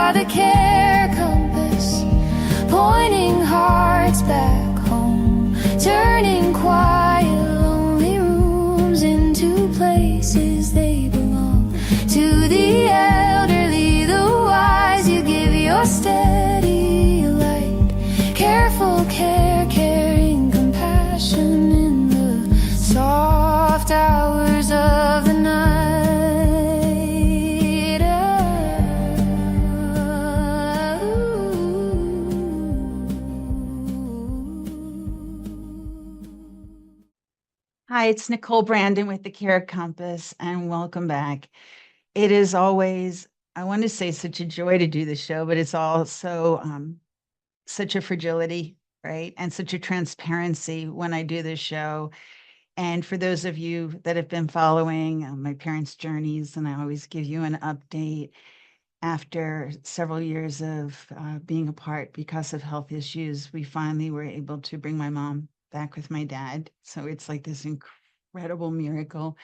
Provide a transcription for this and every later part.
are the care compass, pointing hearts back home, turning quiet, lonely rooms into places they belong. To the elderly, the wise, you give your steady light, careful care, caring compassion in the soft hours of the night. Hi, it's Nicole Brandon with the Care Compass, and welcome back. It is always, I want to say, such a joy to do the show, but it's also such a fragility, right? And such a transparency when I do this show. And for those of you that have been following my parents' journeys, and I always give you an update after several years of being apart because of health issues, we finally were able to bring my mom back with my dad. So it's like this incredible miracle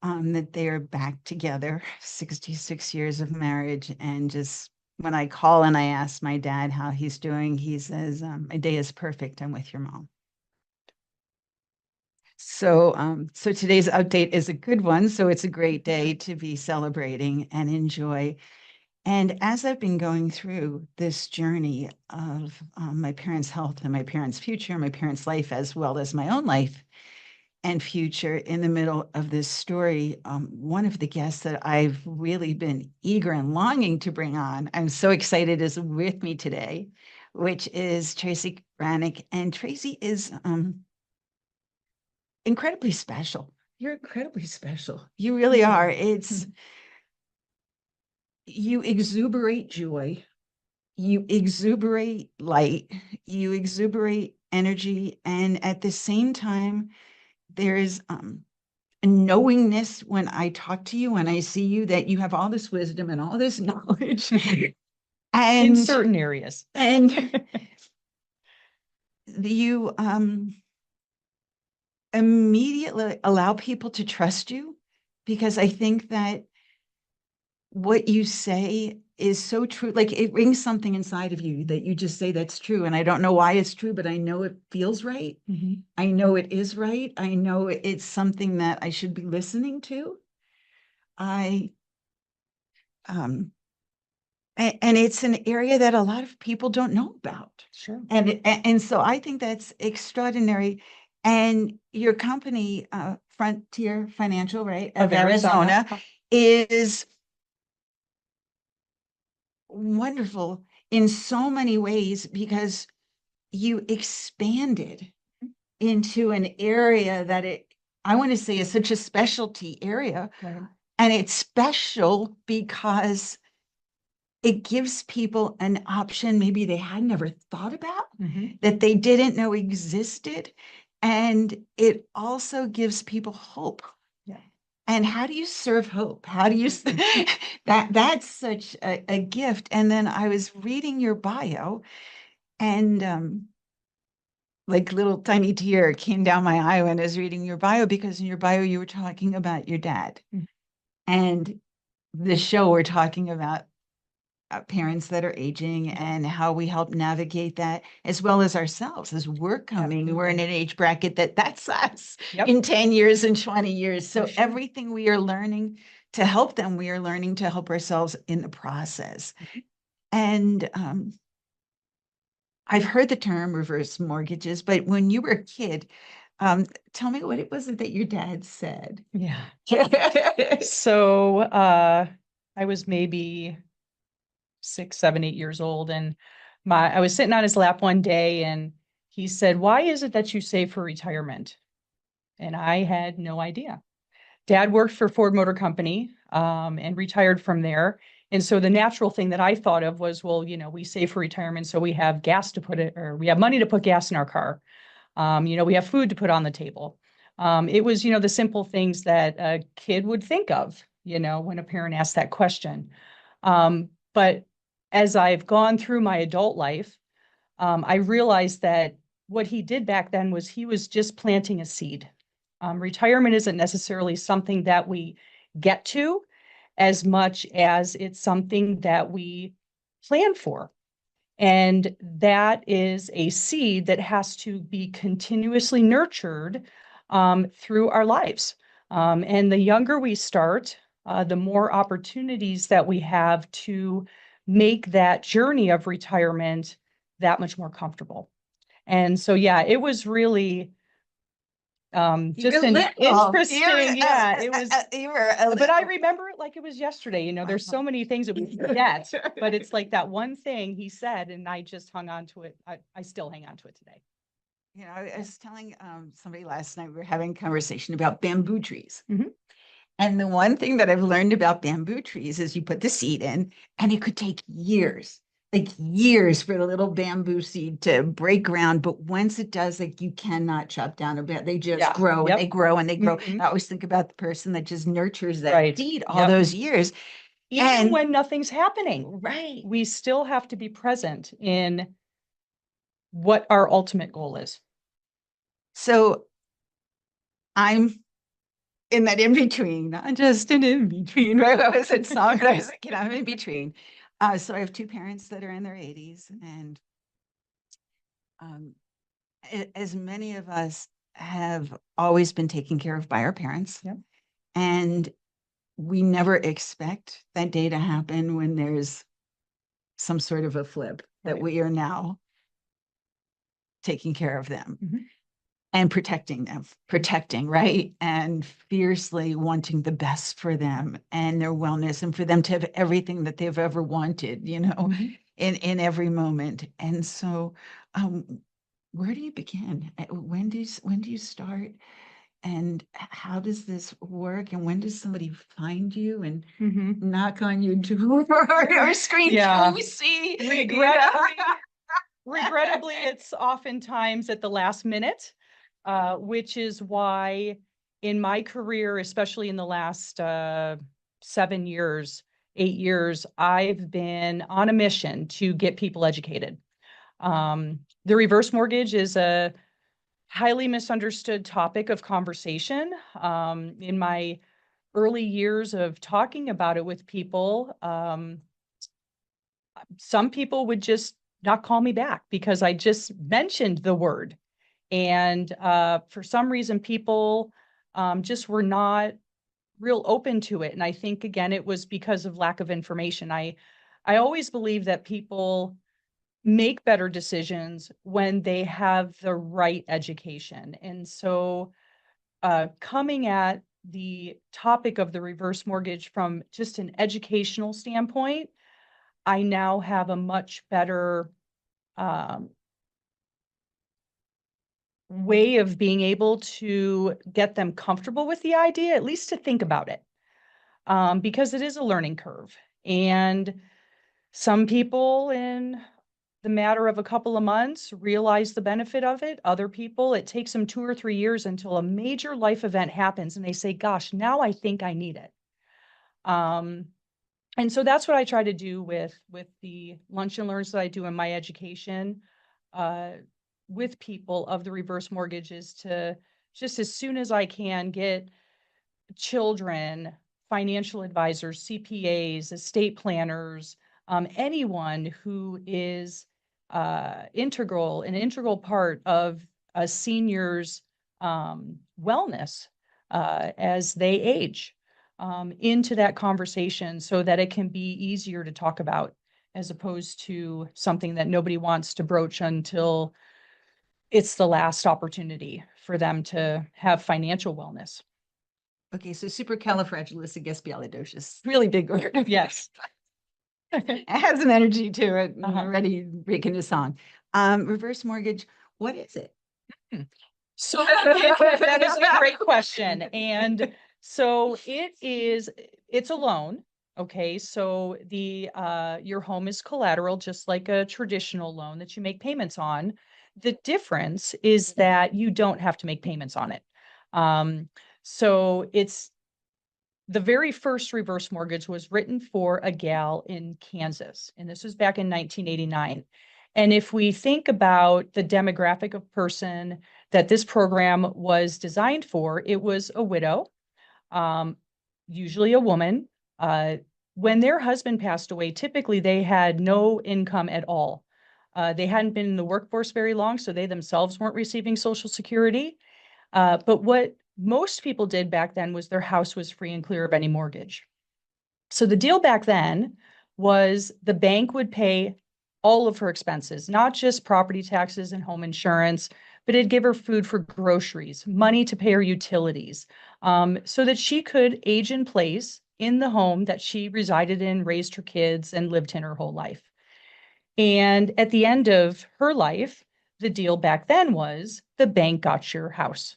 that they are back together, 66 years of marriage. And just when I call and I ask my dad how he's doing, he says, my day is perfect. I'm with your mom. So today's update is a good one. So it's a great day to be celebrating and enjoy. And as I've been going through this journey of my parents' health and my parents' future, my parents' life, as well as my own life and future, in the middle of this story, one of the guests that I've really been eager and longing to bring on, I'm so excited, is with me today, which is Tracy Granick. And Tracy is incredibly special. You're incredibly special. You really are. You exuberate joy, you exuberate light, you exuberate energy, and at the same time, there's a knowingness when I talk to you, when I see you, that you have all this wisdom and all this knowledge. And in certain areas. And you immediately allow people to trust you, because I think that what you say is so true. Like, it rings something inside of you that you just say that's true. And I don't know why it's true, but I know it feels right. Mm-hmm. I know it is right. I know it's something that I should be listening to. And it's an area that a lot of people don't know about. Sure. And so I think that's extraordinary. And your company, Frontier Financial, right, of Arizona, is wonderful in so many ways, because you expanded into an area that I want to say is such a specialty area. Right. And it's special because it gives people an option maybe they had never thought about, that they didn't know existed. And it also gives people hope. Yeah. And how do you serve hope? How do you that's such a gift. And then I was reading your bio, and like little tiny tear came down my eye when I was reading your bio, because in your bio you were talking about your dad. And the show, we're talking about parents that are aging and how we help navigate that, as well as ourselves as we're coming. We're in an age bracket that's us in 10 years and 20 years. So everything we are learning to help them, we are learning to help ourselves in the process. And I've heard the term reverse mortgages, but when you were a kid, tell me what it was that your dad said. Yeah. So I was maybe 6, 7, 8 years old, and I was sitting on his lap one day, and he said, "Why is it that you save for retirement?" And I had no idea. Dad worked for Ford Motor Company and retired from there. And so the natural thing that I thought of was, well, we save for retirement, so we have gas to put it, or we have money to put gas in our car. We have food to put on the table. It was, the simple things that a kid would think of, when a parent asked that question. But as I've gone through my adult life, I realized that what he did back then was he was just planting a seed. Retirement isn't necessarily something that we get to, as much as it's something that we plan for. And that is a seed that has to be continuously nurtured through our lives. And the younger we start, the more opportunities that we have to make that journey of retirement that much more comfortable. And so, yeah, it was really just an interesting, it was, but I remember it like it was yesterday. You know, there's so many things that we forget, but it's like that one thing he said, and I just hung on to it. I still hang on to it today. You know, I was telling somebody last night, we were having a conversation about bamboo trees. Mhm. And the one thing that I've learned about bamboo trees is you put the seed in, and it could take years, like years for the little bamboo seed to break ground. But once it does, like you cannot chop down a bit. They just grow and they grow and they grow. Mhm. I always think about the person that just nurtures that Right. seed all those years. Even when nothing's happening, Right. we still have to be present in what our ultimate goal is. So I'm in that in between, not just an in between, right? I was at song, and I was like, I'm in between. So I have two parents that are in their 80s, and as many of us have always been taken care of by our parents, and we never expect that day to happen when there's some sort of a flip that we are now taking care of them. And protecting them, right? And fiercely wanting the best for them and their wellness, and for them to have everything that they've ever wanted, you know, in every moment. And so, where do you begin? When do you start? And how does this work? And when does somebody find you and knock on your door or scream, "Oh, see"? Regrettably, it's oftentimes at the last minute. Which is why in my career, especially in the last 7 years, 8 years, I've been on a mission to get people educated. The reverse mortgage is a highly misunderstood topic of conversation. In my early years of talking about it with people, some people would just not call me back because I just mentioned the word. And for some reason, people just were not real open to it. And I think, again, it was because of lack of information. I always believe that people make better decisions when they have the right education. And so coming at the topic of the reverse mortgage from just an educational standpoint, I now have a much better way of being able to get them comfortable with the idea, at least to think about it, because it is a learning curve. And some people in the matter of a couple of months realize the benefit of it. Other people, it takes them 2 or 3 years until a major life event happens and they say, gosh, now I think I need it. And so that's what I try to do with the lunch and learns that I do in my education with people of the reverse mortgage, is to just as soon as I can get children, financial advisors, CPAs, estate planners, anyone who is an integral part of a senior's wellness as they age, into that conversation so that it can be easier to talk about, as opposed to something that nobody wants to broach until it's the last opportunity for them to have financial wellness. Okay, so supercalifragilisticexpialidocious, really big word. Yes. It has an energy to it. Already breaking a song. Reverse mortgage, what is it? So that is a great question. And so it's a loan. Okay, so the your home is collateral, just like a traditional loan that you make payments on. The difference is that you don't have to make payments on it. So it's the very first reverse mortgage was written for a gal in Kansas, and this was back in 1989. And if we think about the demographic of person that this program was designed for, it was a widow, usually a woman. when their husband passed away, typically they had no income at all. They hadn't been in the workforce very long, so they themselves weren't receiving Social Security. But what most people did back then was their house was free and clear of any mortgage. So the deal back then was the bank would pay all of her expenses, not just property taxes and home insurance, but it'd give her food for groceries, money to pay her utilities, so that she could age in place in the home that she resided in, raised her kids, and lived in her whole life. And at the end of her life, the deal back then was the bank got your house.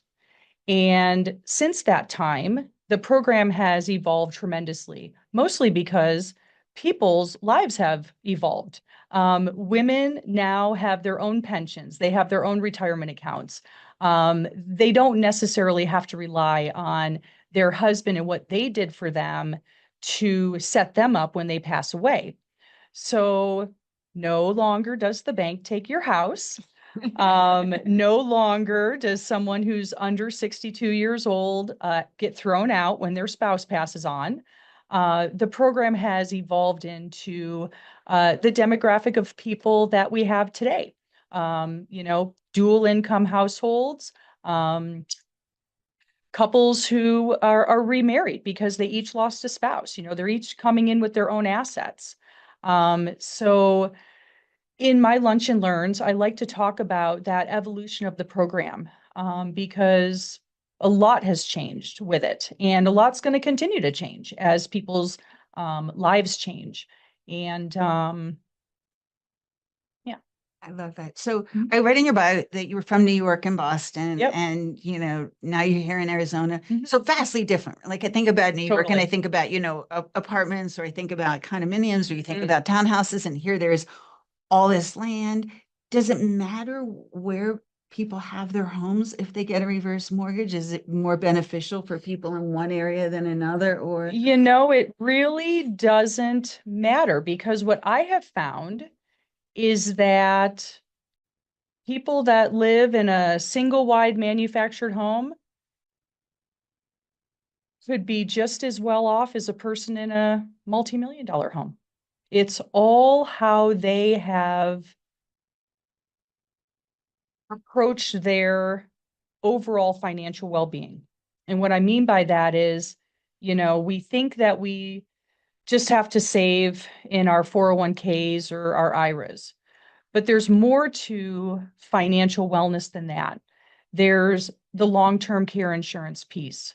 And since that time, the program has evolved tremendously, mostly because people's lives have evolved. Women now have their own pensions, they have their own retirement accounts. They don't necessarily have to rely on their husband and what they did for them to set them up when they pass away. So no longer does the bank take your house. No longer does someone who's under 62 years old get thrown out when their spouse passes on. The program has evolved into the demographic of people that we have today. Dual income households, couples who are remarried because they each lost a spouse. They're each coming in with their own assets. So in my Lunch and Learns, I like to talk about that evolution of the program because a lot has changed with it, and a lot's going to continue to change as people's lives change. And I love that. So I read in your bio that you were from New York and Boston, Yep. and now you're here in Arizona. Mhm. So vastly different. Like I think about New York, and Totally. I think about apartments, or I think about condominiums, or you think Mm. about townhouses. And here there's all this land. Does it matter where people have their homes if they get a reverse mortgage? Is it more beneficial for people in one area than another? Or It really doesn't matter, because what I have found is that people that live in a single wide manufactured home could be just as well off as a person in a multi-million dollar home. It's all how they have approached their overall financial well-being. And what I mean by that is, we think that we just have to save in our 401ks or our IRAs. But there's more to financial wellness than that. There's the long-term care insurance piece.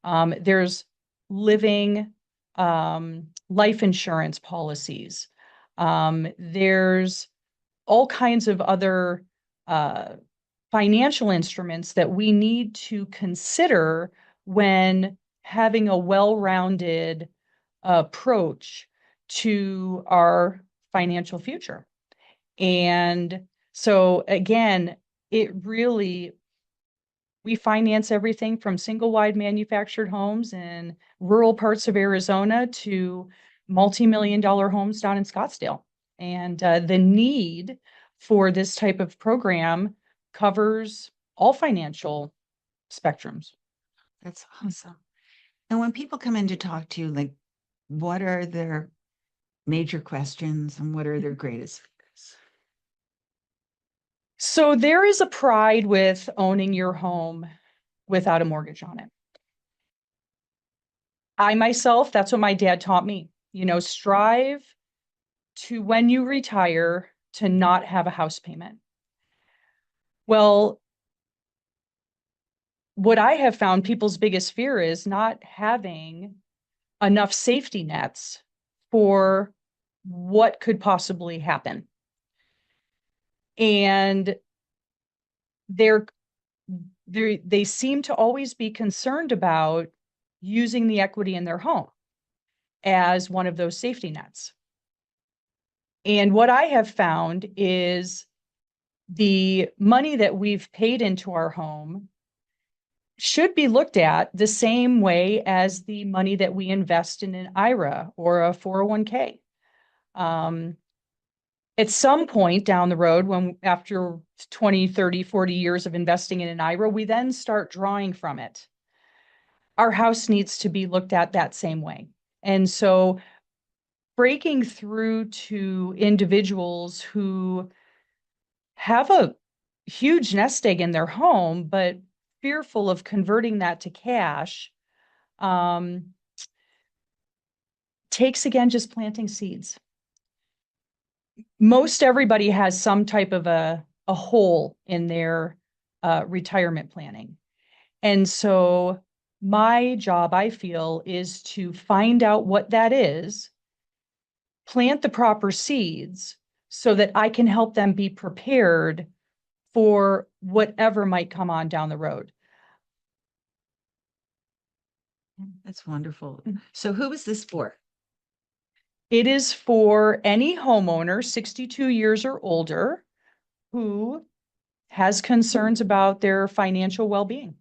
There's living life insurance policies. There's all kinds of other financial instruments that we need to consider when having a well-rounded approach to our financial future. And so again, we finance everything from single wide manufactured homes in rural parts of Arizona to multi-million dollar homes down in Scottsdale. And the need for this type of program covers all financial spectrums. that's awesome. And when people come in to talk to you, like, what are their major questions and what are their greatest fears? So there is a pride with owning your home without a mortgage on it. I myself, that's what my dad taught me. Strive to, when you retire, to not have a house payment. Well, what I have found people's biggest fear is not having enough safety nets for what could possibly happen. And they seem to always be concerned about using the equity in their home as one of those safety nets. And what I have found is the money that we've paid into our home should be looked at the same way as the money that we invest in an IRA or a 401k. At some point down the road, when after 20, 30, 40 years of investing in an IRA, we then start drawing from it. Our house needs to be looked at that same way. And so breaking through to individuals who have a huge nest egg in their home, but fearful of converting that to cash, takes, again, just planting seeds. Most everybody has some type of a hole in their retirement planning. And so my job, I feel, is to find out what that is, plant the proper seeds so that I can help them be prepared for whatever might come on down the road. That's wonderful. So who is this for? It is for any homeowner 62 years or older who has concerns about their financial well-being.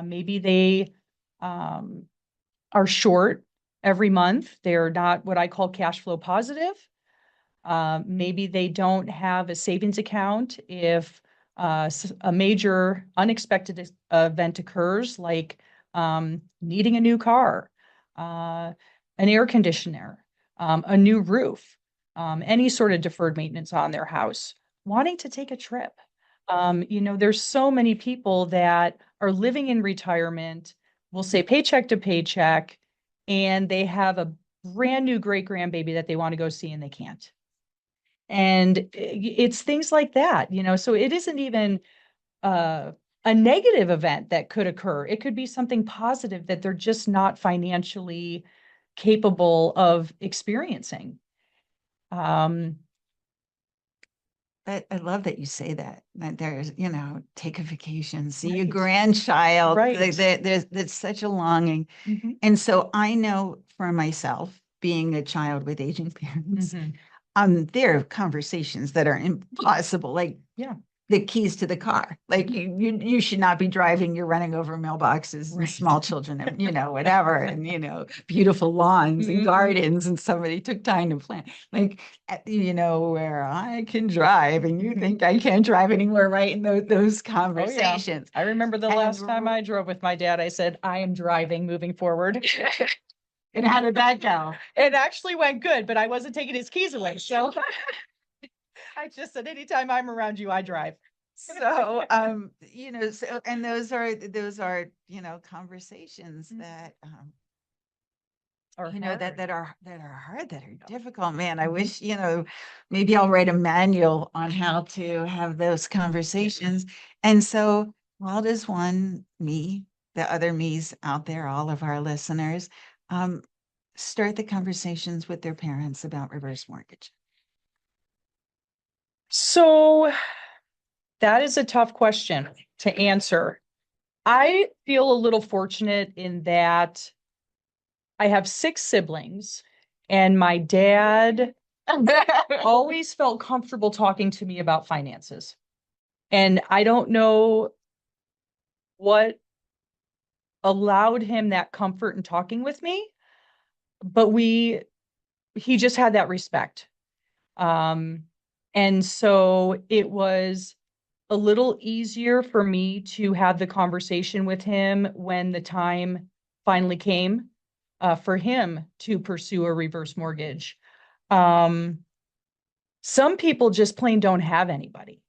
Maybe they are short every month. They're not what I call cash flow positive. Maybe they don't have a savings account if a major unexpected event occurs, like needing a new car, an air conditioner, a new roof, any sort of deferred maintenance on their house, wanting to take a trip. There's so many people that are living in retirement, we'll say paycheck to paycheck, and they have a brand new great grandbaby that they want to go see and they can't. And it's things like that, so it isn't even a negative event that could occur. It could be something positive that they're just not financially capable of experiencing. But I love that you say that there's, take a vacation, see your Right. grandchild. Right. There's such a longing. Mm-hmm. And so I know for myself, being a child with aging parents, Mm-hmm. there are conversations that are impossible, like the keys to the car. Like you should not be driving, you're running over mailboxes and Right. small children and, whatever, and, beautiful lawns and gardens, and somebody took time to plan. Like, where I can drive and you think I can't drive anymore, right? In those conversations. I remember the last time I drove with my dad, I said, I am driving moving forward. And how did that go? It actually went good, but I wasn't taking his keys away. So I just said, anytime I'm around you, I drive. So, and those are, conversations that, Or that are hard, that are difficult, man. I wish, maybe I'll write a manual on how to have those conversations. And so how does one, me, the other me's out there, all of our listeners, start the conversations with their parents about reverse mortgage? So that is a tough question to answer. I feel a little fortunate in that I have 6 siblings, and my dad always felt comfortable talking to me about finances. And I don't know what allowed him that comfort in talking with me, but he just had that respect. And so it was a little easier for me to have the conversation with him when the time finally came for him to pursue a reverse mortgage. Some people just plain don't have anybody.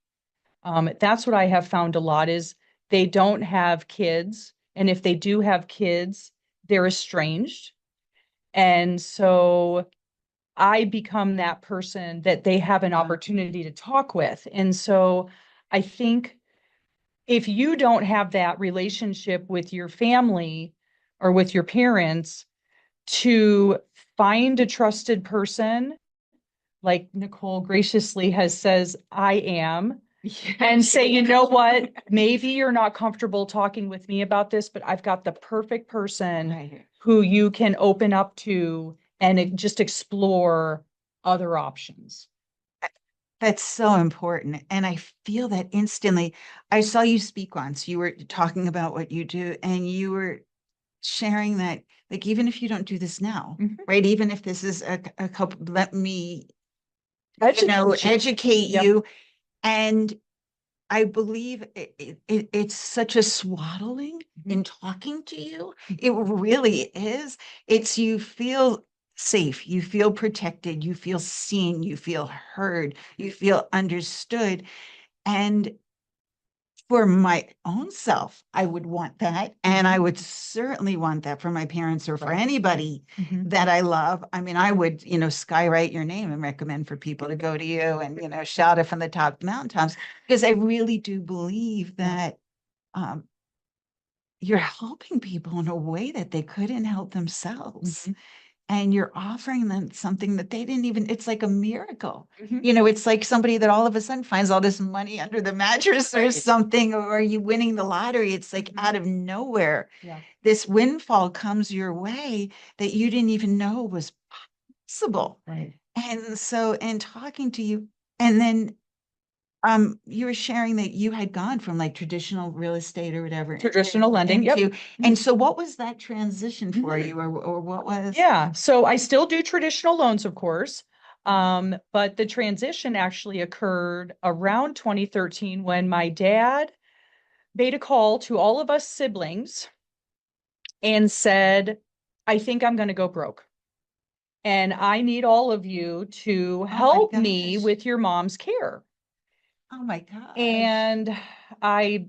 That's what I have found a lot is they don't have kids. And if they do have kids, they're estranged. And so I become that person that they have an opportunity to talk with. And so I think if you don't have that relationship with your family or with your parents, to find a trusted person, like Nicole graciously says, I am, and say, you know what, maybe you're not comfortable talking with me about this, but I've got the perfect person who you can open up to and just explore other options. That's so important. And I feel that instantly. I saw you speak once. You were talking about what you do, and you were sharing that, like, even if you don't do this now, right? Even if this is a couple, let me, educate you. And I believe it's such a swaddling in talking to you. It really is. You feel safe, you feel protected, you feel seen, you feel heard, you feel understood. And for my own self, I would want that. And I would certainly want that for my parents or for Right. anybody Mhm. that I love. I mean, I would, skywrite your name and recommend for people to go to you and, shout it from the top mountaintops, because I really do believe that um, you're helping people in a way that they couldn't help themselves. Mhm. And you're offering them something that they didn't even, it's like a miracle. Mhm. It's like somebody that all of a sudden finds all this money under the mattress or Right. something, or are you winning the lottery? It's like Mhm. out of nowhere. Yeah. This windfall comes your way that you didn't even know was possible. Right. And so, in talking to you, and then you were sharing that you had gone from like traditional real estate or whatever Traditional lending. Yep. into, and so what was that transition for you, or what was? Yeah. So I still do traditional loans, of course. But the transition actually occurred around 2013 when my dad made a call to all of us siblings and said, I think I'm going to go broke. And I need all of you to help me gosh. with your mom's care. Oh my gosh. And I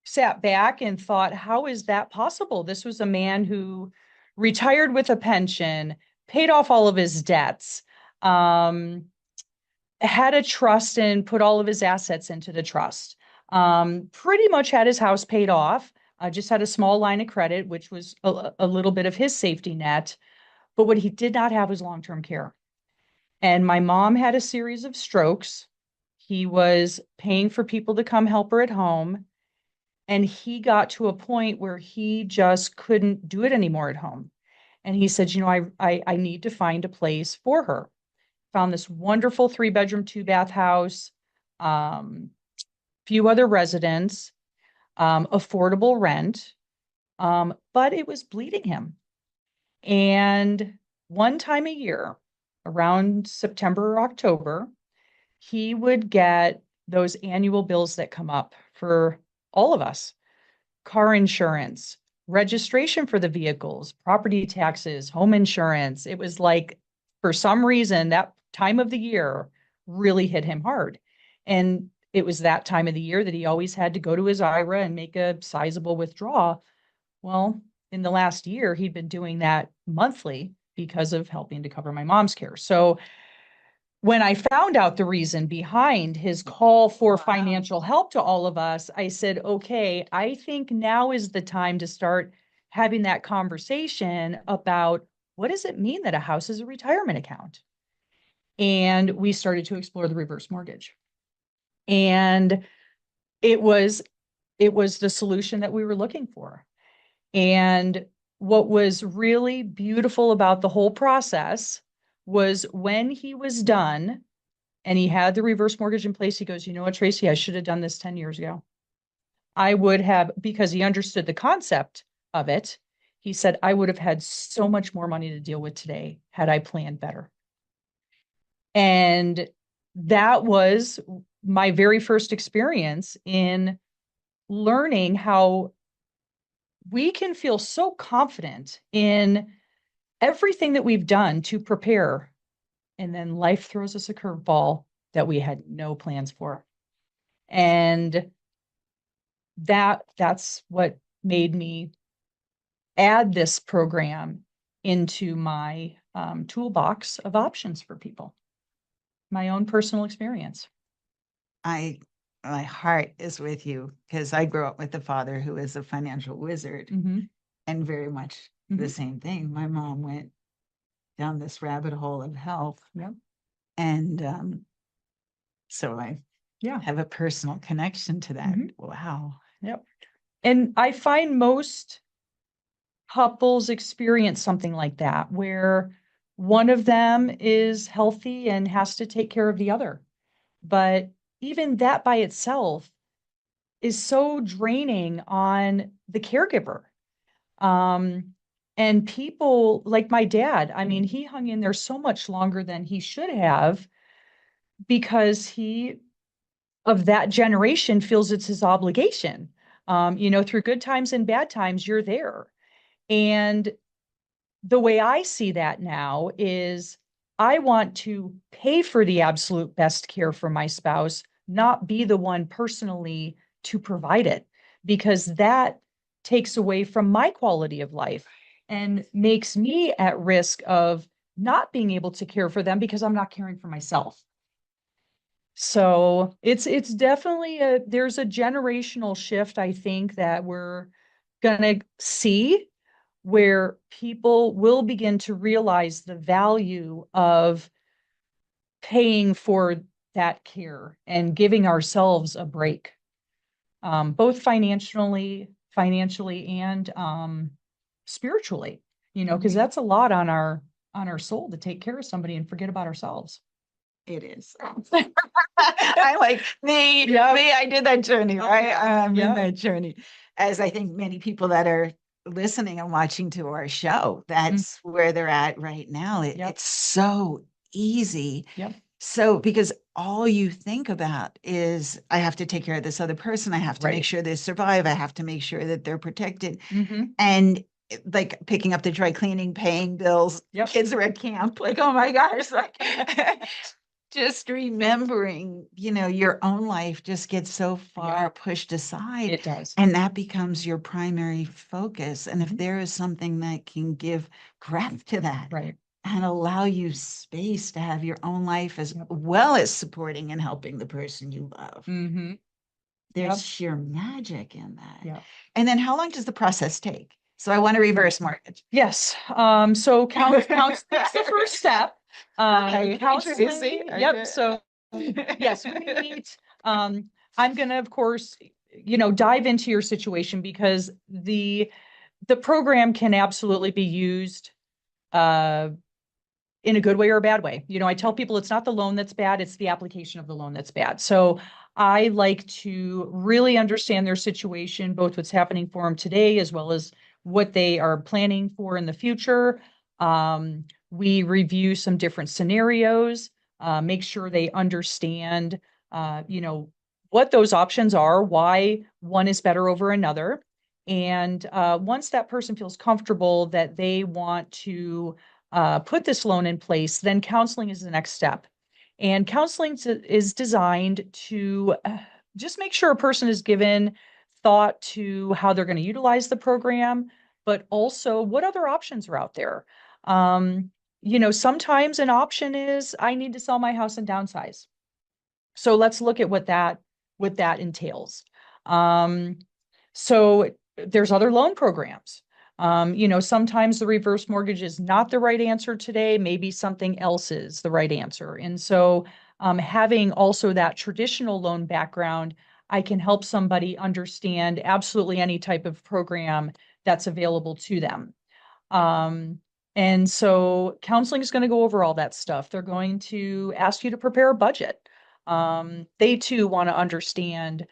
sat back and thought, how is that possible? This was a man who retired with a pension, paid off all of his debts, um, had a trust and put all of his assets into the trust, pretty much had his house paid off, just had a small line of credit, which was a little bit of his safety net. But what he did not have was long-term care. And my mom had a series of strokes. He was paying for people to come help her at home. And he got to a point where he just couldn't do it anymore at home. And he said, I need to find a place for her. Found this wonderful 3-bedroom, 2-bath house, few other residents, affordable rent, but it was bleeding him. And one time a year, around September or October, he would get those annual bills that come up for all of us: car insurance, registration for the vehicles, property taxes, home insurance. It was like, for some reason, that time of the year really hit him hard. And it was that time of the year that he always had to go to his IRA and make a sizable withdrawal. Well, in the last year, he'd been doing that monthly because of helping to cover my mom's care. So when I found out the reason behind his call for financial help to all of us, I said, okay, I think now is the time to start having that conversation about, what does it mean that a house is a retirement account? And we started to explore the reverse mortgage. And it was the solution that we were looking for. And what was really beautiful about the whole process was when he was done and he had the reverse mortgage in place, he goes, you know what, Tracy, I should have done this 10 years ago. I would have, because he understood the concept of it. He said, I would have had so much more money to deal with today had I planned better. And that was my very first experience in learning how we can feel so confident in everything that we've done to prepare. And then life throws us a curveball that we had no plans for. And that's what made me add this program into my toolbox of options for people. My own personal experience. My heart is with you, because I grew up with a father who is a financial wizard, and very much the same thing. My mom went down this rabbit hole of health. Yep. And so I have a personal connection to that. Wow. Yep. And I find most couples experience something like that, where one of them is healthy and has to take care of the other. But even that by itself is so draining on the caregiver. And people like my dad, I mean, he hung in there so much longer than he should have, because he, of that generation, feels it's his obligation. Through good times and bad times, you're there. And the way I see that now is I want to pay for the absolute best care for my spouse, not be the one personally to provide it, because that takes away from my quality of life and makes me at risk of not being able to care for them because I'm not caring for myself. So it's definitely there's a generational shift, I think, that we're gonna see where people will begin to realize the value of paying for that care and giving ourselves a break, both financially and spiritually, because that's a lot on our soul to take care of somebody and forget about ourselves. It is. I like me. Yeah. Me, I did that journey, right? I'm Yeah. in that journey. As I think many people that are listening and watching to our show, that's where they're at right now. Yep. It's so easy. Yep. So, because all you think about is, I have to take care of this other person. I have to make Right. sure they survive. I have to make sure that they're protected. Mm-hmm. And like picking up the dry cleaning, paying bills, Yep. kids are at camp. Like, oh my gosh, like just remembering, your own life just gets so far pushed aside. It does. And that becomes your primary focus. And if Mhm. there is something that can give breath to that, Right. and allow you space to have your own life as well as supporting and helping the person you love. Mm-hmm. There's Yep. sheer magic in that. Yeah. And then how long does the process take? So I want to reverse mortgage. Yes. So counseling is the first step. Okay. Counseling. Tracy, Yep. okay. So yes, we meet. I'm gonna, of course, dive into your situation, because the program can absolutely be used in a good way or a bad way. I tell people it's not the loan that's bad, it's the application of the loan that's bad. So I like to really understand their situation, both what's happening for them today as well as what they are planning for in the future. We review some different scenarios, make sure they understand, what those options are, why one is better over another. And once that person feels comfortable that they want to put this loan in place, then counseling is the next step. And counseling is designed to just make sure a person is given thought to how they're going to utilize the program, but also what other options are out there. Sometimes an option is, I need to sell my house and downsize. So let's look at what that entails. So there's other loan programs. Sometimes the reverse mortgage is not the right answer today. Maybe something else is the right answer. And so having also that traditional loan background, I can help somebody understand absolutely any type of program that's available to them. And so counseling is going to go over all that stuff. They're going to ask you to prepare a budget. They too want to understand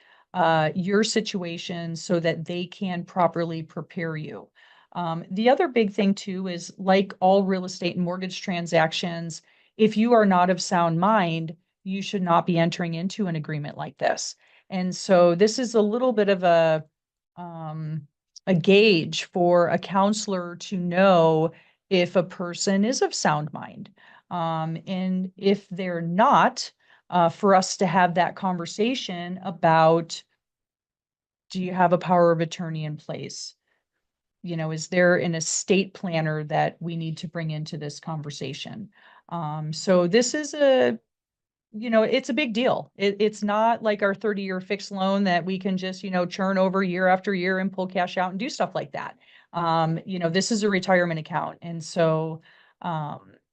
your situation so that they can properly prepare you. The other big thing too is, like all real estate and mortgage transactions, if you are not of sound mind, you should not be entering into an agreement like this. And so this is a little bit of a gauge for a counselor to know if a person is of sound mind. And if they're not, for us to have that conversation about, do you have a power of attorney in place? Is there an estate planner that we need to bring into this conversation? So this is it's a big deal. It's not like our 30-year fixed loan that we can just, churn over year after year and pull cash out and do stuff like that. This is a retirement account. And so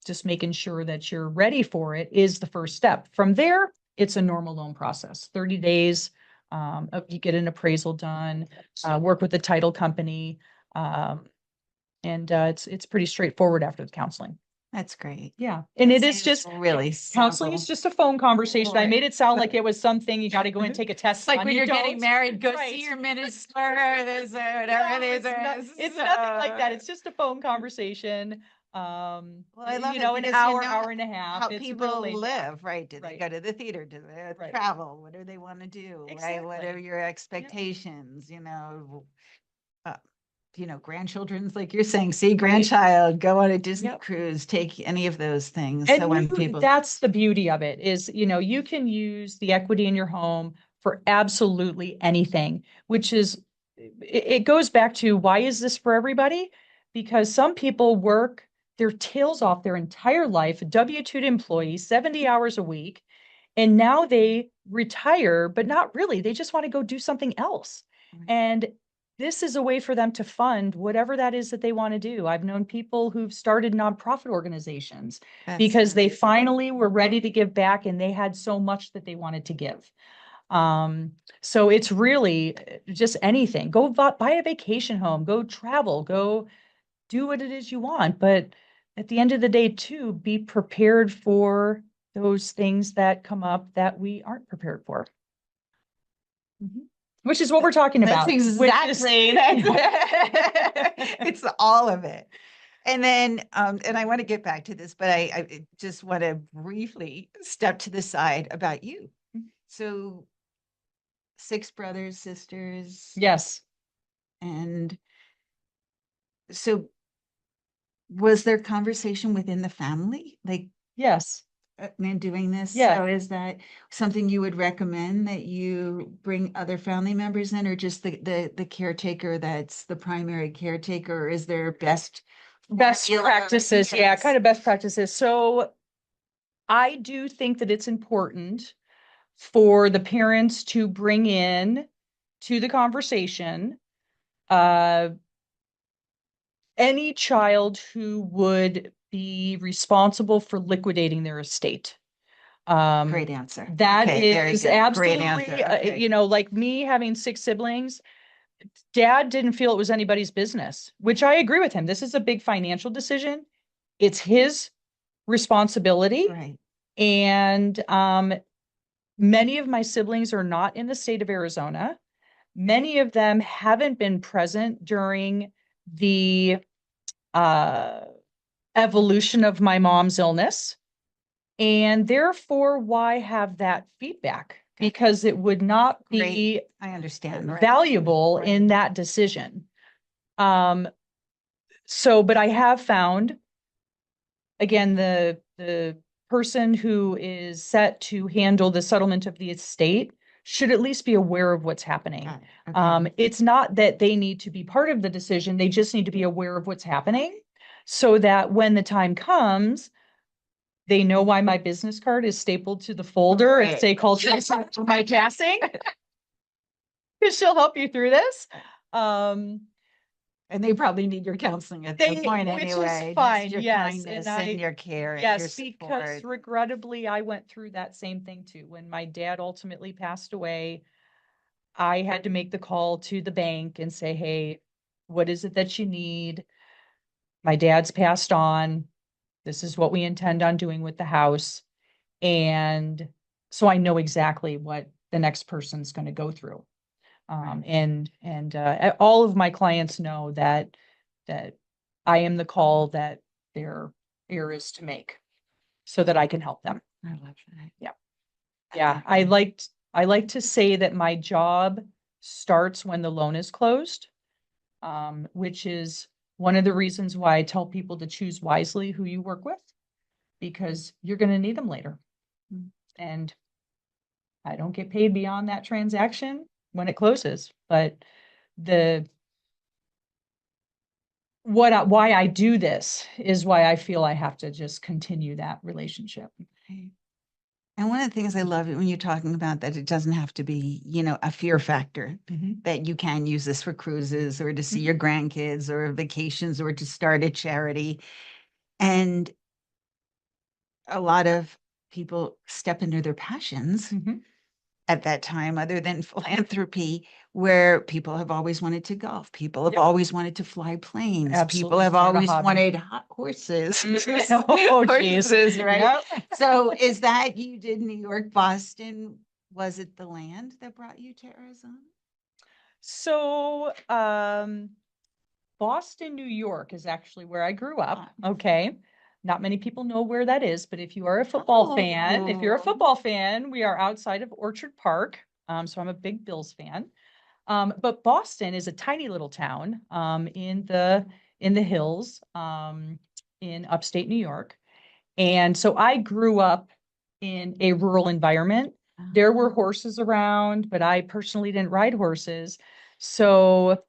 just making sure that you're ready for it is the first step. From there, it's a normal loan process. 30 days, you get an appraisal done, work with the title company. And it's pretty straightforward after the counseling. That's great. Yeah. And it is Seems just really counseling is simple. just a phone conversation. I Right. made it sound like it was something you got to go and take a test. It's like on. when You you're getting don't. married, go Right. see your minister, this or whatever No, it is. it's nothing like that. It's just a phone conversation. Well, I love it an because hour, know hour and a half. how It's people really live, right? Do they Right. go to the theater? Do they Right. travel? What do they want to do? Right? What are Exactly. your expectations? grandchildren's, like you're saying, see grandchild, go on a Disney Yep. cruise, take any of those things. And So when people, that's the beauty of it is, you can use the equity in your home for absolutely anything, which is, it goes back to why is this for everybody? Because some people work their tails off their entire life, W-2 employee, 70 hours a week, and now they retire, but not really. They just want to go do something else. Right. And this is a way for them to fund whatever that is that they want to do. I've known people who've started nonprofit organizations because they finally were ready to give back and they had so much that they wanted to give. So it's really just anything. Go buy a vacation home, go travel, go do what it is you want. But at the end of the day, too, be prepared for those things that come up that we aren't prepared for. Which is what we're talking about. That's exactly. It's all of it. And then, and I want to get back to this, but I just want to briefly step to the side about you. So 6 brothers, sisters. Yes. And so was there conversation within the family? Like, Yes. in doing this? Yeah. So is that something you would recommend, that you bring other family members in, or just the caretaker that's the primary caretaker? Or is there best practices? Yeah, Yes. kind of best practices. So I do think that it's important for the parents to bring in to the conversation any child who would be responsible for liquidating their estate. Great answer. That Okay, very is good. Great absolutely, answer. Okay. like me having 6 siblings, Dad didn't feel it was anybody's business, which I agree with him. This is a big financial decision. It's his responsibility. Right. And many of my siblings are not in the state of Arizona. Many of them haven't been present during the evolution of my mom's illness. And therefore, why have that feedback? Because it would not be Great. I understand. Right. valuable Right. in that decision. But I have found, again, the person who is set to handle the settlement of the estate should at least be aware of what's happening. Got it. Okay. It's not that they need to be part of the decision. They just need to be aware of what's happening so that when the time comes, they know why my business card is stapled to the folder and say culture my passing. Because she'll help you through this. And they probably need your counseling at that point which anyway. is fine, Just your yes. kindness And and your care and yes, your because support. regrettably, I went through that same thing too. When my dad ultimately passed away, I had to make the call to the bank and say, hey, what is it that you need? My dad's passed on. This is what we intend on doing with the house. And so I know exactly what the next person's going to go through. And all of my clients know that I am the call that their ear is to make so that I can help them. I love that. Yeah. Yeah. I like to say that my job starts when the loan is closed, which is one of the reasons why I tell people to choose wisely who you work with, because you're going to need them later. And I don't get paid beyond that transaction when it closes, but why I do this is why I feel I have to just continue that relationship. Right. And one of the things I love when you're talking about that, it doesn't have to be, a fear factor, that you can use this for cruises or to see your grandkids or vacations or to start a charity. And a lot of people step into their passions at that time, other than philanthropy, where people have always wanted to golf. People have always wanted to fly planes. Absolutely. People have always wanted horses. Oh, geez. Horses, right? So is that you did New York, Boston? Was it the land that brought you to Arizona? So, Boston, New York is actually where I grew up. Okay. Not many people know where that is, but if you are a football fan, we are outside of Orchard Park. So I'm a big Bills fan. But Boston is a tiny little town in the hills in upstate New York. And so I grew up in a rural environment. There were horses around, but I personally didn't ride horses. So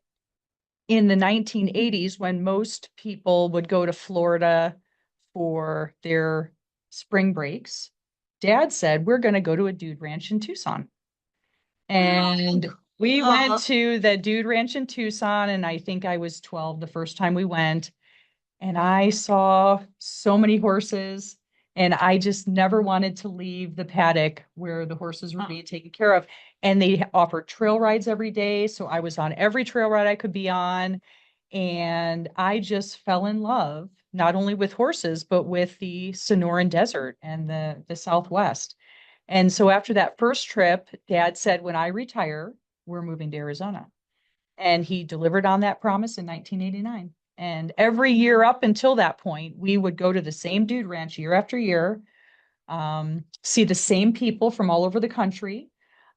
in the 1980s, when most people would go to Florida for their spring breaks, Dad said, we're going to go to a dude ranch in Tucson. And we went to the dude ranch in Tucson, and I think I was 12 the first time we went. And I saw so many horses, and I just never wanted to leave the paddock where the horses were being taken care of. And they offered trail rides every day. So I was on every trail ride I could be on. And I just fell in love, not only with horses, but with the Sonoran Desert and the Southwest. And so after that first trip, Dad said, when I retire, we're moving to Arizona. And he delivered on that promise in 1989. And every year up until that point, we would go to the same dude ranch year after year, see the same people from all over the country.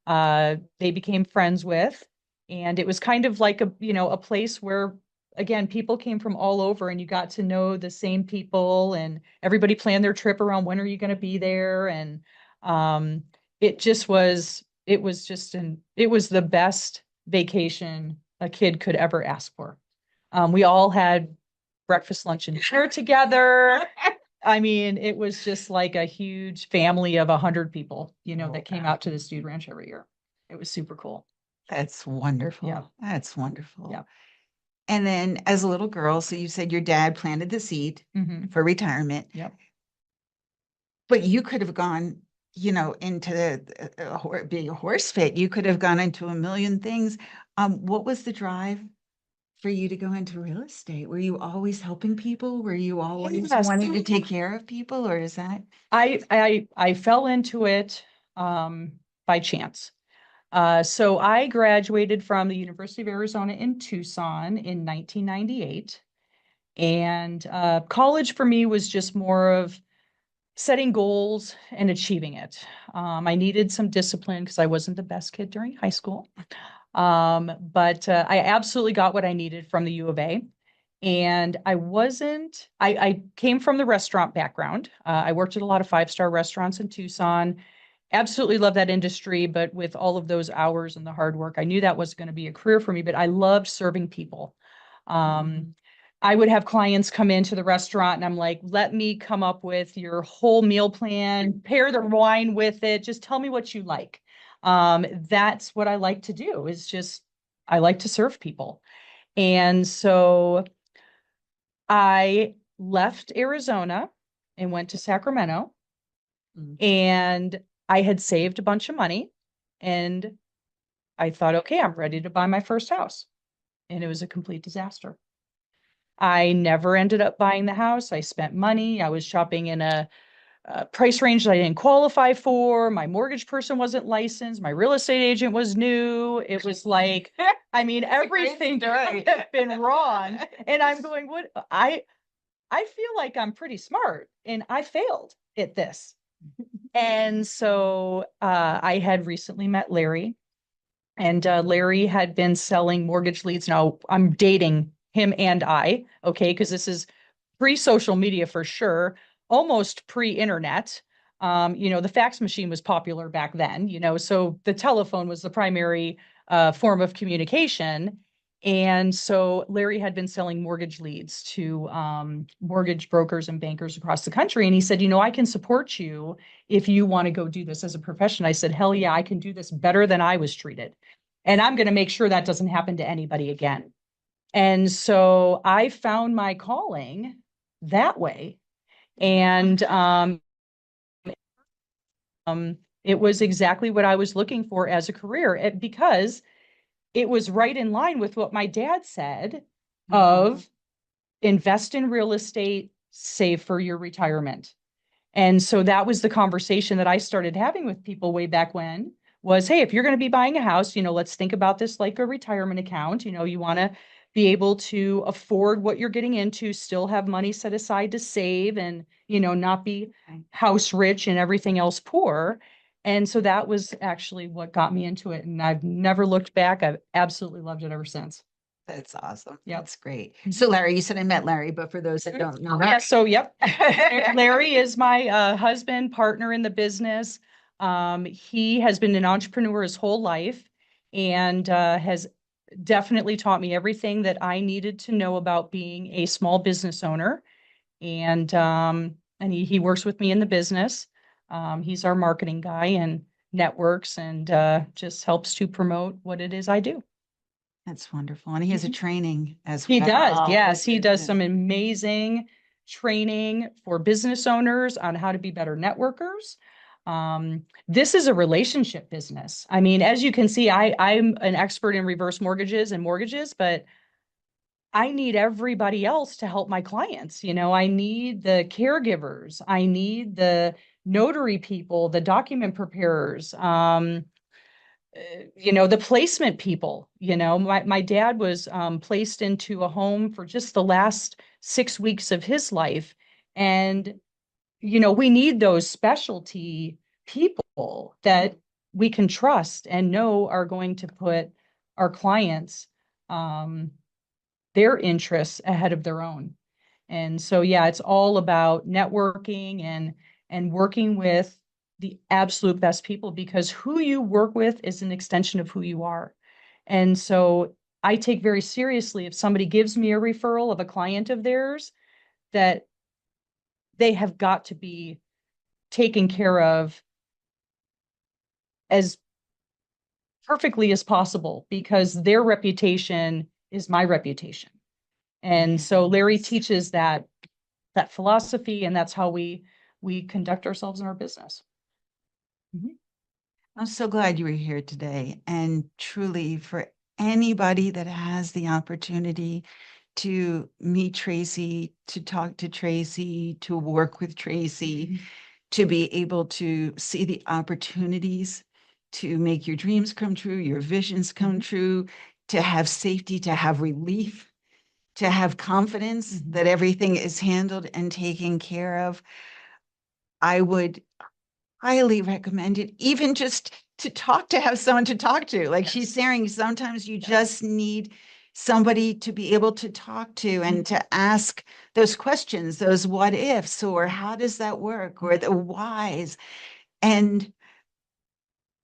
They became friends with, and it was kind of like a place where, again, people came from all over, and you got to know the same people, and everybody planned their trip around when are you going to be there, and it was the best vacation a kid could ever ask for. We all had breakfast, lunch, and dinner together. I mean, it was just like a huge family of 100 people, that came out to this dude ranch every year. It was super cool. That's wonderful. Yeah. That's wonderful. Yeah. And then as a little girl, so you said your dad planted the seed for retirement. Yep. But you could have gone, into being a horse fit. You could have gone into a million things. What was the drive for you to go into real estate? Were you always helping people? Were you always wanting to take care of people, or is that? I fell into it by chance. So I graduated from the University of Arizona in Tucson in 1998. And college for me was just more of setting goals and achieving it. I needed some discipline because I wasn't the best kid during high school. But I absolutely got what I needed from the U of A. And I came from the restaurant background. I worked at a lot of five-star restaurants in Tucson. Absolutely love that industry, but with all of those hours and the hard work, I knew that was going to be a career for me, but I loved serving people. I would have clients come into the restaurant and I'm like, let me come up with your whole meal plan, pair the wine with it. Just tell me what you like. That's what I like to do I like to serve people. And so I left Arizona and went to Sacramento, and I had saved a bunch of money, and I thought, okay, I'm ready to buy my first house. And it was a complete disaster. I never ended up buying the house. I spent money. I was shopping in a price range that I didn't qualify for. My mortgage person wasn't licensed. My real estate agent was new. It was like, I mean, everything could have been wrong. And I'm going, I feel like I'm pretty smart, and I failed at this. And so I had recently met Larry, and Larry had been selling mortgage leads. Now I'm dating him and I, okay, because this is pre-social media for sure, almost pre-internet. The fax machine was popular back then, so the telephone was the primary form of communication. And so Larry had been selling mortgage leads to mortgage brokers and bankers across the country. And he said, I can support you if you want to go do this as a profession. I said, hell yeah, I can do this better than I was treated. And I'm going to make sure that doesn't happen to anybody again. And so I found my calling that way. And it was exactly what I was looking for as a career, because it was right in line with what my dad said of invest in real estate, save for your retirement. And so that was the conversation that I started having with people way back when was, hey, if you're going to be buying a house, let's think about this like a retirement account. You want to be able to afford what you're getting into, still have money set aside to save, and, not be house rich and everything else poor. And so that was actually what got me into it. And I've never looked back. I've absolutely loved it ever since. That's awesome. Yep. That's great. So Larry, you said I met Larry, but for those that don't know, Yeah, so yep. Larry is my husband, partner in the business. He has been an entrepreneur his whole life and has definitely taught me everything that I needed to know about being a small business owner. And he works with me in the business. He's our marketing guy and networks and just helps to promote what it is I do. That's wonderful. And he has a training as He well. does. Yes, he does some amazing training for business owners on how to be better networkers. This is a relationship business. I mean, as you can see, I'm an expert in reverse mortgages, but I need everybody else to help my clients. You know, I need the caregivers, I need the notary people, the document preparers, the placement people. My dad was placed into a home for just the last 6 weeks of his life. And, we need those specialty people that we can trust and know are going to put our clients, their interests ahead of their own. And so, yeah, it's all about networking and working with the absolute best people, because who you work with is an extension of who you are. And so I take very seriously if somebody gives me a referral of a client of theirs, that they have got to be taken care of as perfectly as possible, because their reputation is my reputation. And so Larry teaches that philosophy, and that's how we conduct ourselves in our business. I'm so glad you were here today. And truly, for anybody that has the opportunity to meet Tracy, to talk to Tracy, to work with Tracy, to be able to see the opportunities to make your dreams come true, your visions come true, to have safety, to have relief, to have confidence that everything is handled and taken care of, I would highly recommend it, even just to have someone to talk to. Like she's saying, sometimes you just need somebody to be able to talk to and to ask those questions, those what ifs, or how does that work, or the whys. And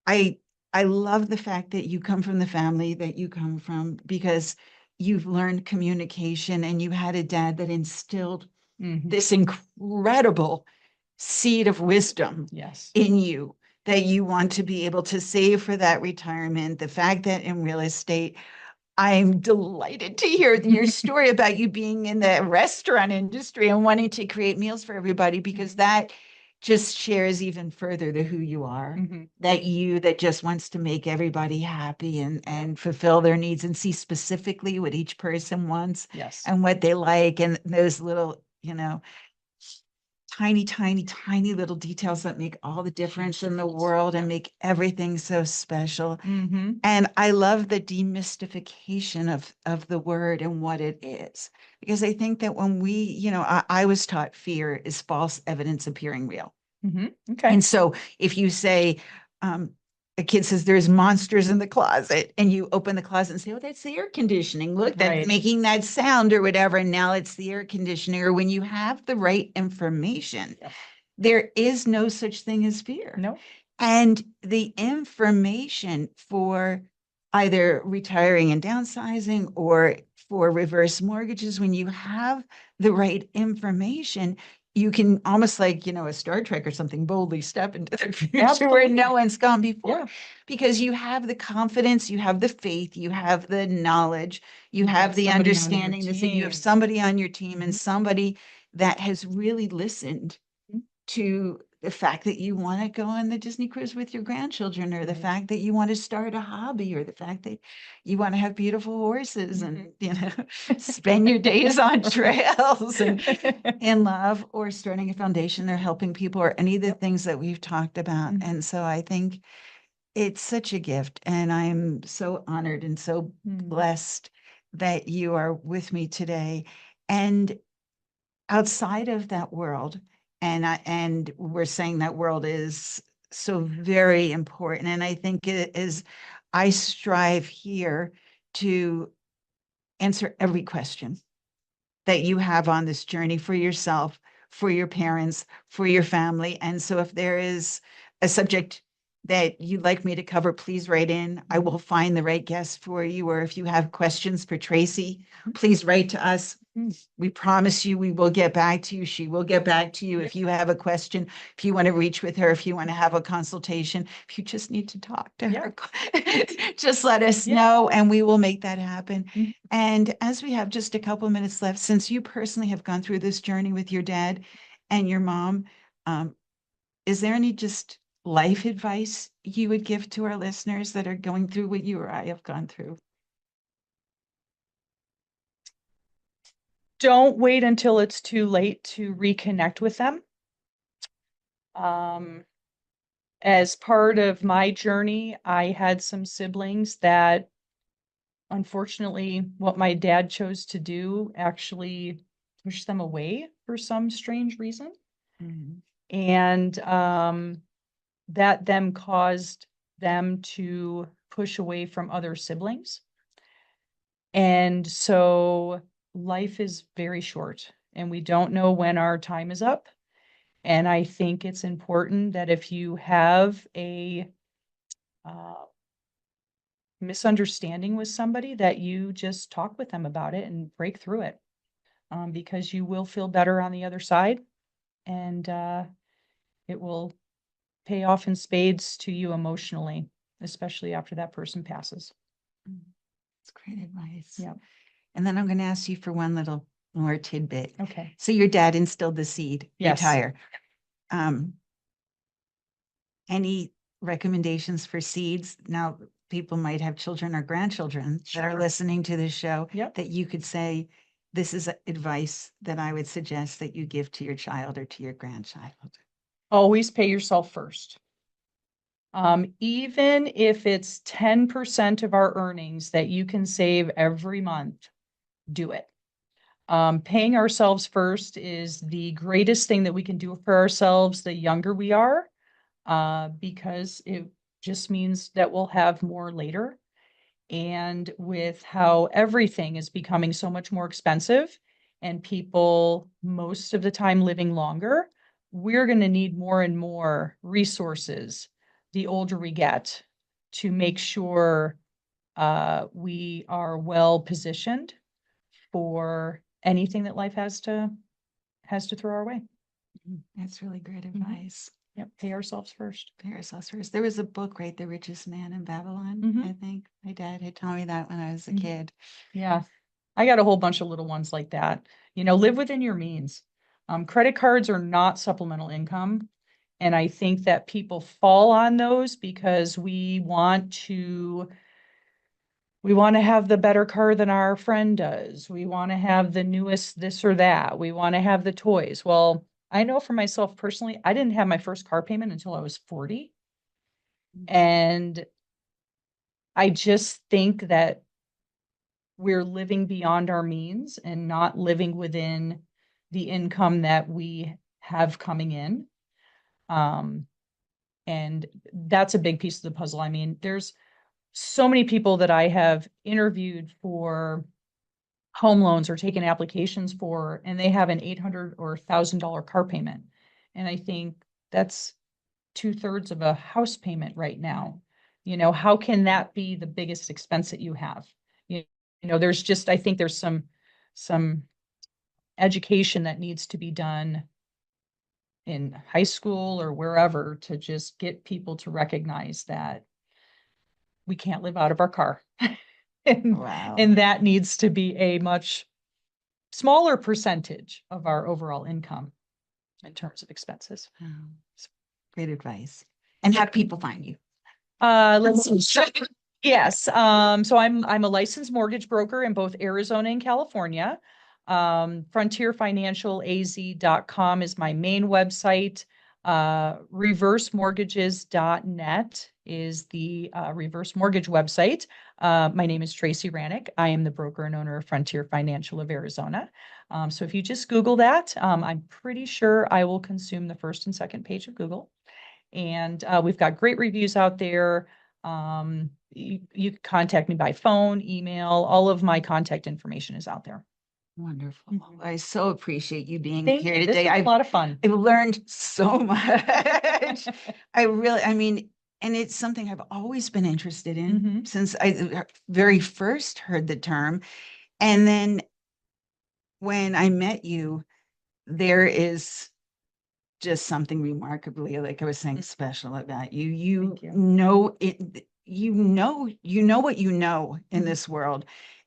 I love the fact that you come from the family that you come from, because you've learned communication and you had a dad that instilled this incredible seed of wisdom in you, that you want to be able to save for that retirement. The fact that in real estate, I'm delighted to hear your story about you being in the restaurant industry and wanting to create meals for everybody, because that just shares even further to who you are, that just wants to make everybody happy and fulfill their needs and see specifically what each person wants and what they like, and those little, tiny little details that make all the difference in the world and make everything so special. And I love the demystification of the word and what it is, because I think that when I was taught fear is false evidence appearing real. Okay. And so if you say, a kid says there's monsters in the closet, and you open the closet and say, oh, that's the air conditioning. Look, that's making that sound or whatever. And now it's the air conditioner. Or when you have the right information, there is no such thing as fear. No. And the information for either retiring and downsizing or for reverse mortgages, when you have the right information, you can almost like, a Star Trek or something, boldly step into the future where no one's gone before, because you have the confidence, you have the faith, you have the knowledge, you have the understanding that you have somebody on your team and somebody that has really listened to the fact that you want to go on the Disney cruise with your grandchildren, or the fact that you want to start a hobby, or the fact that you want to have beautiful horses and, spend your days on trails and in love, or starting a foundation, or helping people, or any of the things that we've talked about. And so I think it's such a gift, and I'm so honored and so blessed that you are with me today. And outside of that world, and we're saying that world is so very important. And I think it is, I strive here to answer every question that you have on this journey for yourself, for your parents, for your family. And so if there is a subject that you'd like me to cover, please write in. I will find the right guest for you. Or if you have questions for Tracy, please write to us. We promise you we will get back to you. She will get back to you if you have a question, if you want to reach with her, if you want to have a consultation, if you just need to talk to her, just let us know and we will make that happen. And as we have just a couple minutes left, since you personally have gone through this journey with your dad and your mom, is there any just life advice you would give to our listeners that are going through what you or I have gone through? Don't wait until it's too late to reconnect with them. As part of my journey, I had some siblings that, unfortunately, what my dad chose to do actually pushed them away for some strange reason. And that then caused them to push away from other siblings. And so life is very short and we don't know when our time is up. And I think it's important that if you have a misunderstanding with somebody, that you just talk with them about it and break through it, because you will feel better on the other side, and it will pay off in spades to you emotionally, especially after that person passes. That's great advice. Yeah. And then I'm going to ask you for one little more tidbit. Okay. So your dad instilled the seed, Yes. retire. Any recommendations for seeds? Now, people might have children or grandchildren that are listening to this show that you could say, this is advice that I would suggest that you give to your child or to your grandchild. Always pay yourself first. Even if it's 10% of our earnings that you can save every month, do it. Paying ourselves first is the greatest thing that we can do for ourselves the younger we are, because it just means that we'll have more later. And with how everything is becoming so much more expensive and people most of the time living longer, we're going to need more and more resources the older we get to make sure we are well positioned for anything that life has to throw our way. That's really great advice. Yep. Pay ourselves first. Pay ourselves first. There was a book, right? The Richest Man in Babylon. I think my dad had told me that when I was a kid. Yeah. I got a whole bunch of little ones like that. Live within your means. Credit cards are not supplemental income. And I think that people fall on those because we want to have the better car than our friend does. We want to have the newest this or that. We want to have the toys. Well, I know for myself personally, I didn't have my first car payment until I was 40. And I just think that we're living beyond our means and not living within the income that we have coming in. And that's a big piece of the puzzle. I mean, there's so many people that I have interviewed for home loans or taken applications for, and they have an $800 or $1,000 car payment. And I think that's 2/3 of a house payment right now. How can that be the biggest expense that you have? There's just, I think there's some education that needs to be done in high school or wherever to just get people to recognize that we can't live out of our car. And that needs to be a much smaller percentage of our overall income in terms of expenses. Great advice. And how do people find you? Let's see. Yes. So I'm a licensed mortgage broker in both Arizona and California. Frontierfinancialaz.com is my main website. Reversemortgages.net is the reverse mortgage website. My name is Tracy Rannick. I am the broker and owner of Frontier Financial of Arizona. So if you just Google that, I'm pretty sure I will consume the first and second page of Google. And we've got great reviews out there. You can contact me by phone, email, all of my contact information is out there. Wonderful. Mhm. I so appreciate you being Thank here you. This today. was a lot of fun. I've learned so much. I mean, and it's something I've always been interested in Mhm. since I very first heard the term. And then when I met you, there is just something remarkably, like I was saying, special about you. You Thank you. know it, you know what you know in Mhm. this world.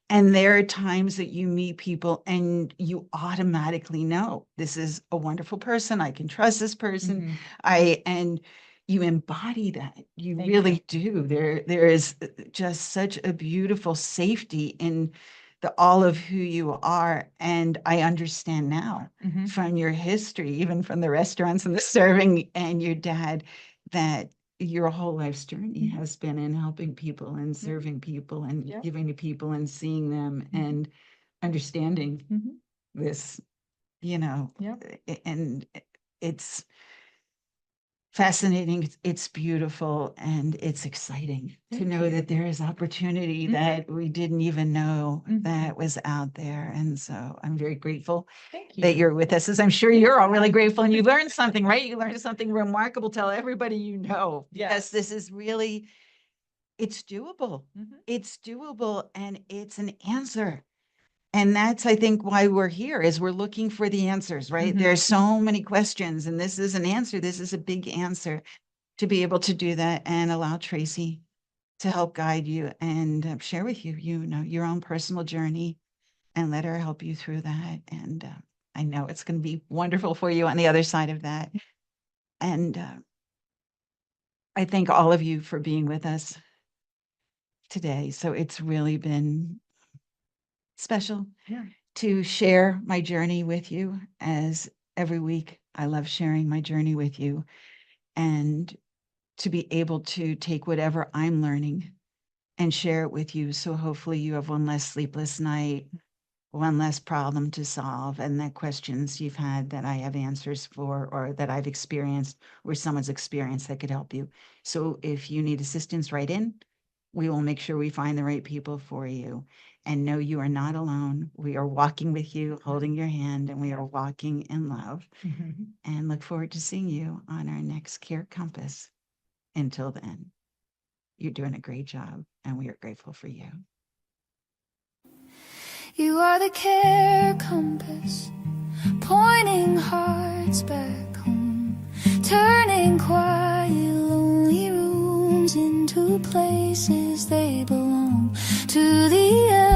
And there are times that you meet people and you automatically know this is a wonderful person. I can trust this person. Mhm. And you embody that. You Thank really do. There is just such a beautiful safety in the all of who you are. And I understand now Mhm. from your history, even from the restaurants and the serving and your dad, that your whole life's journey Mhm. has been in helping people and serving people and Yeah. giving to people and seeing them Mhm. and understanding Mhm. this, you know, Yeah. and it's fascinating, it's beautiful, and it's exciting to Thank know you. that there is opportunity Mhm. that we didn't even know Mhm. that was out there. And so I'm very grateful Thank that you. you're with us, as I'm sure you're all really grateful and you learned something, right? You learned something remarkable. Tell everybody you know, because Yes. this is really, it's doable. Mhm. It's doable and it's an answer. And that's, I think, why we're here is we're looking for the answers, right? Mhm. There's so many questions and this is an answer. This is a big answer to be able to do that and allow Tracy to help guide you and share with you, you know, your own personal journey and let her help you through that. And I know it's going to be wonderful for you on the other side of that. And I thank all of you for being with us today. So it's really been special Yeah. to share my journey with you, as every week I love sharing my journey with you and to be able to take whatever I'm learning and share it with you. So hopefully you have one less sleepless night, one less problem to solve, and that questions you've had that I have answers for, or that I've experienced, or someone's experienced that could help you. So if you need assistance, write in. We will make sure we find the right people for you. And know you are not alone. We are walking with you, holding your hand, and we are walking in love. Mhm. And look forward to seeing you on our next Care Compass. Until then, you're doing a great job, and we are grateful for you. You are the care compass, pointing hearts back home, turning quiet, lonely rooms into places they belong, to the end.